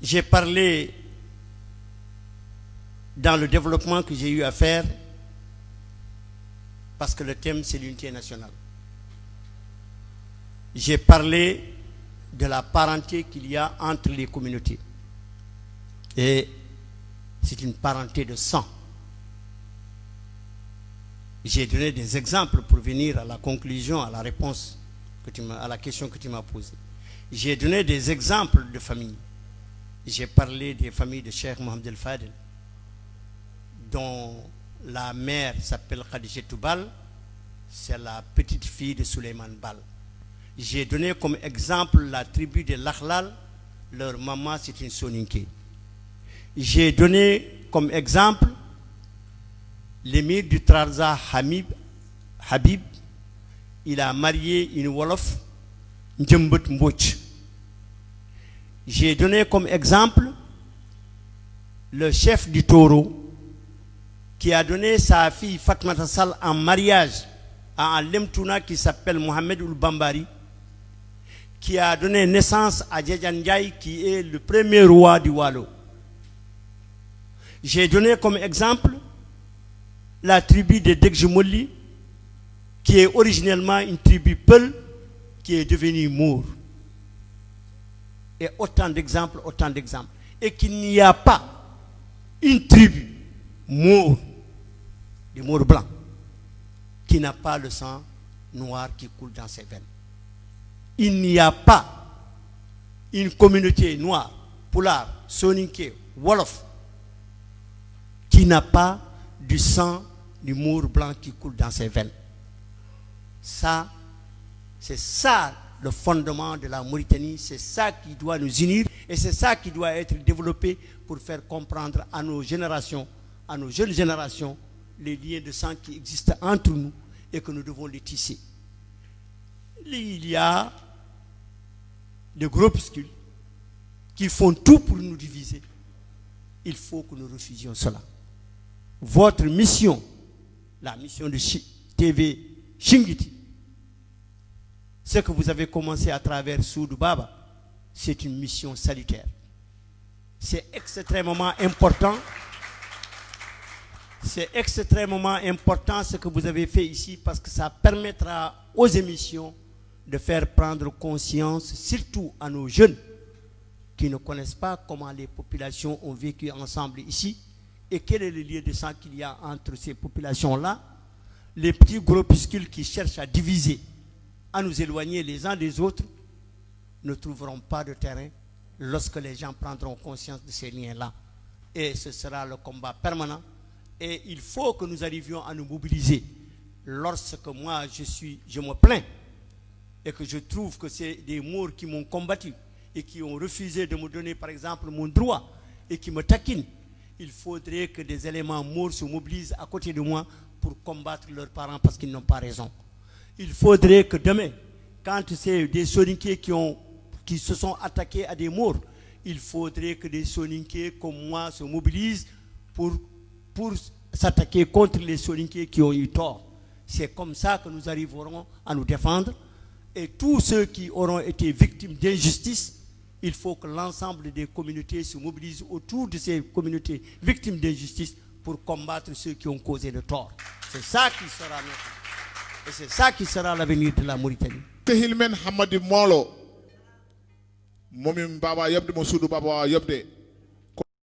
J'ai parlé dans le développement que j'ai eu à faire parce que le thème c'est l'unité nationale. J'ai parlé de la parenté qu'il y a entre les communautés. Et c'est une parenté de sang. J'ai donné des exemples pour venir à la conclusion, à la réponse à la question que tu m'as posée. J'ai donné des exemples de familles. J'ai parlé des familles de Cheikh Mohamed El Fadel, dont la mère s'appelle Khadijatou Bal, c'est la petite fille de Souleymane Bal. J'ai donné comme exemple la tribu de Lakhlal, leur maman c'est une Soninké. J'ai donné comme exemple l'émir du Trarza Habib, il a marié une Wolof, Ndjembet Mbouch. J'ai donné comme exemple le chef du Taureau qui a donné sa fille Fatmata Sall en mariage à un Lemtouna qui s'appelle Mohamed Ould Bambari, qui a donné naissance à Djedjan Ndiaye qui est le premier roi du Waalo. J'ai donné comme exemple la tribu de Degjemoli qui est originellement une tribu Peul qui est devenue Mour. Et autant d'exemples. Et qu'il n'y a pas une tribu Mour, des Mours blancs, qui n'a pas le sang noir qui coule dans ses veines. Il n'y a pas une communauté noire, Pulaar, Soninké, Wolof, qui n'a pas du sang du Mour blanc qui coule dans ses veines. Ça, c'est ça le fondement de la Mauritanie, c'est ça qui doit nous unir et c'est ça qui doit être développé pour faire comprendre à nos générations, à nos jeunes générations, les liens de sang qui existent entre nous et que nous devons les tisser. Il y a des groupuscules qui font tout pour nous diviser. Il faut que nous refusions cela. Votre mission, la mission de TV Shingiti, ce que vous avez commencé à travers Soudou Baba, c'est une mission salutaire. C'est extrêmement important. C'est extrêmement important ce que vous avez fait ici parce que ça permettra aux émissions de faire prendre conscience, surtout à nos jeunes qui ne connaissent pas comment les populations ont vécu ensemble ici et quel est le lien de sang qu'il y a entre ces populations-là. Les petits groupuscules qui cherchent à diviser, à nous éloigner les uns des autres, ne trouveront pas de terrain lorsque les gens prendront conscience de ces liens-là. Et ce sera le combat permanent. Et il faut que nous arrivions à nous mobiliser. Lorsque moi je me plains et que je trouve que c'est des Mours qui m'ont combattu et qui ont refusé de me donner par exemple mon droit et qui me taquinent, il faudrait que des éléments Mours se mobilisent à côté de moi pour combattre leurs parents parce qu'ils n'ont pas raison. Il faudrait que demain, quand c'est des Soninké qui se sont attaqués à des Mours, il faudrait que des Soninké comme moi se mobilisent pour s'attaquer contre les Soninké qui ont eu tort. C'est comme ça que nous arriverons à nous défendre. Et tous ceux qui auront été victimes d'injustice, il faut que l'ensemble des communautés se mobilisent autour de ces communautés victimes d'injustice pour combattre ceux qui ont causé le tort. C'est ça qui sera notre. Et c'est ça qui sera l'avenir de la Mauritanie. Tehilmen Hamadi Molo, Momim Baba Yabde Mosoudou Baba Yabde.